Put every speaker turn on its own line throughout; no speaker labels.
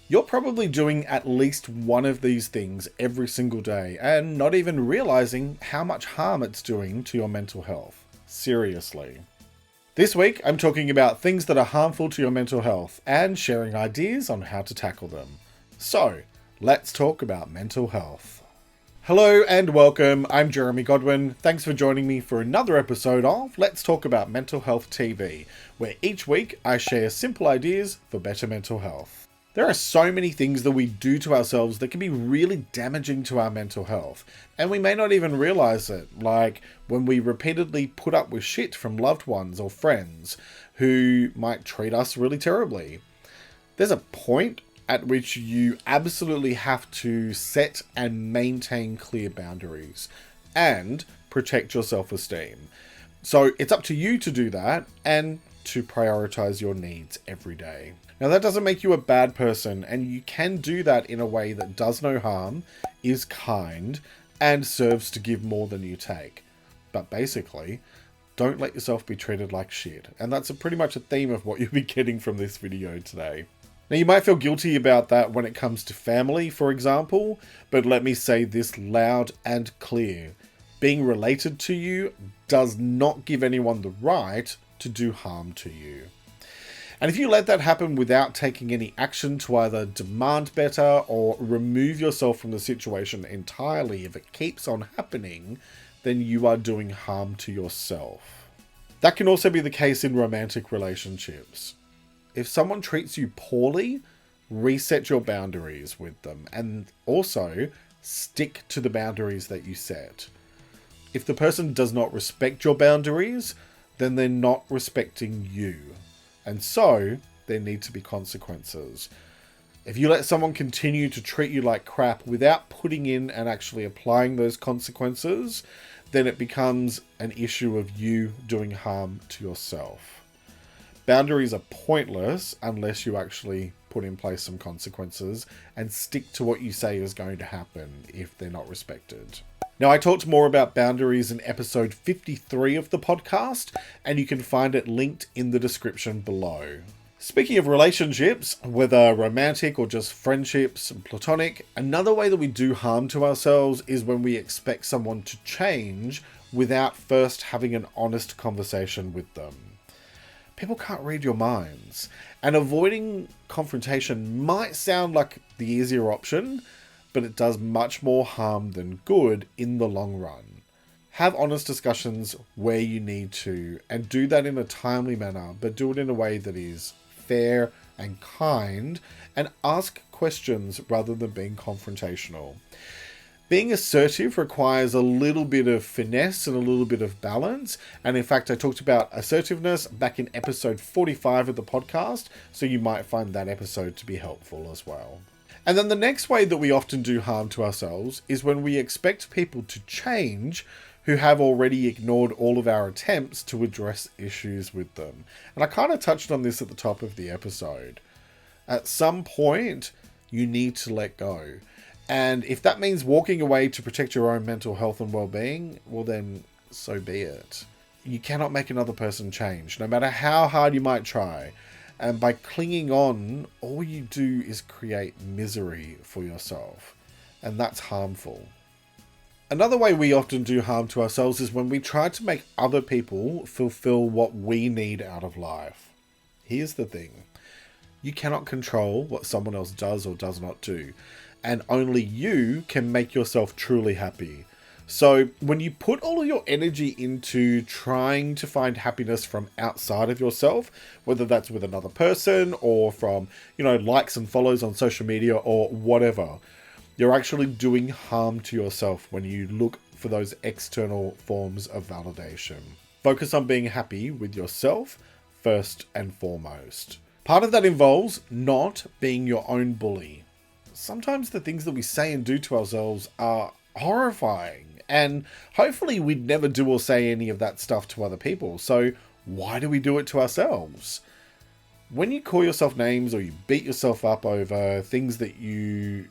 You're probably doing at least one of these things every single day and not even realizing how much harm it's doing to your mental health. Seriously. This week, I'm talking about things that are harmful to your mental health and sharing ideas on how to tackle them. So, let's talk about mental health. Hello and welcome, I'm Jeremy Godwin. Thanks for joining me for another episode of Let's Talk About Mental Health TV, where each week I share simple ideas for better mental health. There are so many things that we do to ourselves that can be really damaging to our mental health, and we may not even realize it, like when we repeatedly put up with shit from loved ones or friends who might treat us really terribly. There's a point at which you absolutely have to set and maintain clear boundaries and protect your self-esteem. So it's up to you to do that and to prioritize your needs every day. Now that doesn't make you a bad person, and you can do that in a way that does no harm, is kind, and serves to give more than you take. But basically, don't let yourself be treated like shit. And that's pretty much a theme of what you'll be getting from this video today. Now you might feel guilty about that when it comes to family, for example, but let me say this loud and clear. Being related to you does not give anyone the right to do harm to you. And if you let that happen without taking any action to either demand better or remove yourself from the situation entirely, if it keeps on happening, then you are doing harm to yourself. That can also be the case in romantic relationships. If someone treats you poorly, reset your boundaries with them and also stick to the boundaries that you set. If the person does not respect your boundaries, then they're not respecting you. And so, there need to be consequences. If you let someone continue to treat you like crap without putting in and actually applying those consequences, then it becomes an issue of you doing harm to yourself. Boundaries are pointless unless you actually put in place some consequences and stick to what you say is going to happen if they're not respected. Now, I talked more about boundaries in episode 53 of the podcast, and you can find it linked in the description below. Speaking of relationships, whether romantic or just friendships and platonic, another way that we do harm to ourselves is when we expect someone to change without first having an honest conversation with them. People can't read your minds, and avoiding confrontation might sound like the easier option, but it does much more harm than good in the long run. Have honest discussions where you need to, and do that in a timely manner, but do it in a way that is fair and kind, and ask questions rather than being confrontational. Being assertive requires a little bit of finesse and a little bit of balance, and in fact I talked about assertiveness back in episode 45 of the podcast, so you might find that episode to be helpful as well. And then the next way that we often do harm to ourselves is when we expect people to change who have already ignored all of our attempts to address issues with them. And I kind of touched on this at the top of the episode. At some point, you need to let go. And if that means walking away to protect your own mental health and well-being, well then, so be it. You cannot make another person change, no matter how hard you might try. And by clinging on, all you do is create misery for yourself. And that's harmful. Another way we often do harm to ourselves is when we try to make other people fulfill what we need out of life. Here's the thing. You cannot control what someone else does or does not do. And only you can make yourself truly happy. So when you put all of your energy into trying to find happiness from outside of yourself, whether that's with another person or from, likes and follows on social media or whatever, you're actually doing harm to yourself when you look for those external forms of validation. Focus on being happy with yourself first and foremost. Part of that involves not being your own bully. Sometimes the things that we say and do to ourselves are horrifying. And hopefully we'd never do or say any of that stuff to other people. So why do we do it to ourselves? When you call yourself names or you beat yourself up over things that you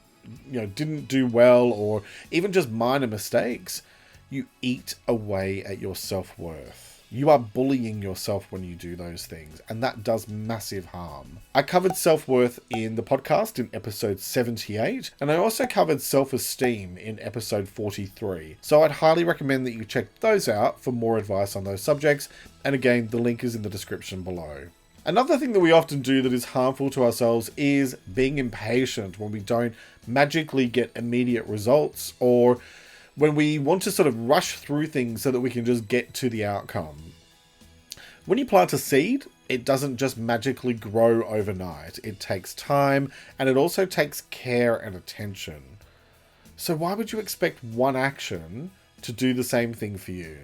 didn't do well, or even just minor mistakes, you eat away at your self-worth. You are bullying yourself when you do those things, and that does massive harm. I covered self-worth in the podcast in episode 78, and I also covered self-esteem in episode 43. So I'd highly recommend that you check those out for more advice on those subjects, and again, the link is in the description below. Another thing that we often do that is harmful to ourselves is being impatient when we don't magically get immediate results, or when we want to sort of rush through things so that we can just get to the outcome. When you plant a seed, it doesn't just magically grow overnight. It takes time, and it also takes care and attention. So why would you expect one action to do the same thing for you?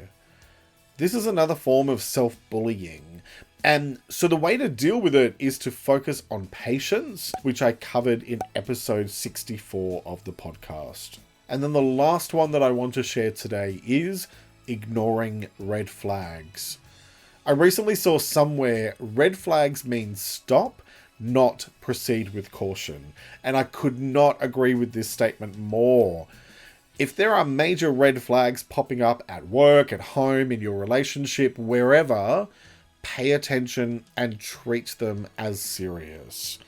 This is another form of self-bullying. And so the way to deal with it is to focus on patience, which I covered in episode 64 of the podcast. And then the last one that I want to share today is ignoring red flags. I recently saw somewhere red flags mean stop, not proceed with caution. And I could not agree with this statement more. If there are major red flags popping up at work, at home, in your relationship, wherever, pay attention and treat them as serious.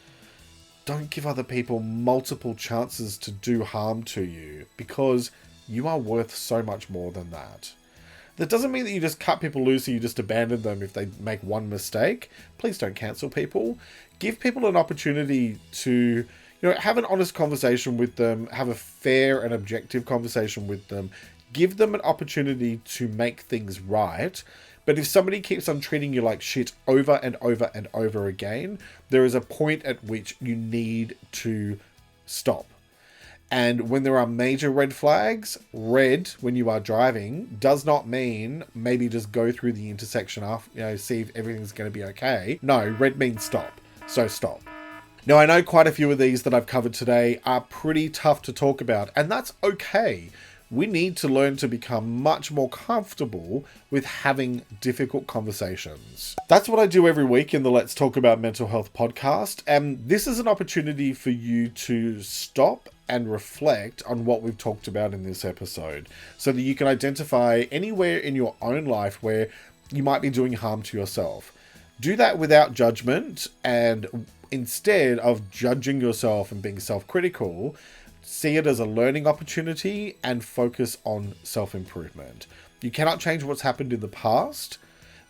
Don't give other people multiple chances to do harm to you, because you are worth so much more than that. That doesn't mean that you just cut people loose or you just abandon them if they make one mistake. Please don't cancel people. Give people an opportunity to, have an honest conversation with them, have a fair and objective conversation with them. Give them an opportunity to make things right. But if somebody keeps on treating you like shit over and over and over again, there is a point at which you need to stop. And when there are major red flags, red when you are driving does not mean maybe just go through the intersection after, see if everything's going to be okay. No, red means stop. So stop. Now, I know quite a few of these that I've covered today are pretty tough to talk about, and that's okay. We need to learn to become much more comfortable with having difficult conversations. That's what I do every week in the Let's Talk About Mental Health podcast. And this is an opportunity for you to stop and reflect on what we've talked about in this episode, so that you can identify anywhere in your own life where you might be doing harm to yourself. Do that without judgment, and instead of judging yourself and being self-critical, see it as a learning opportunity and focus on self-improvement. You cannot change what's happened in the past,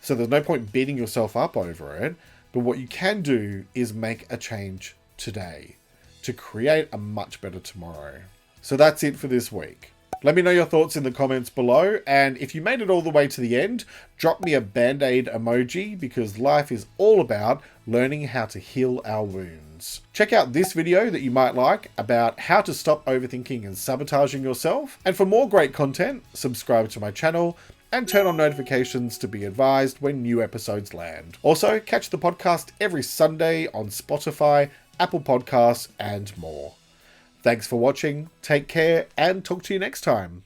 so there's no point beating yourself up over it, but what you can do is make a change today to create a much better tomorrow. So that's it for this week. Let me know your thoughts in the comments below, and if you made it all the way to the end, drop me a Band-Aid emoji, because life is all about learning how to heal our wounds. Check out this video that you might like about how to stop overthinking and sabotaging yourself, and for more great content, subscribe to my channel and turn on notifications to be advised when new episodes land. Also, catch the podcast every Sunday on Spotify, Apple Podcasts, and more. Thanks for watching, take care, and talk to you next time.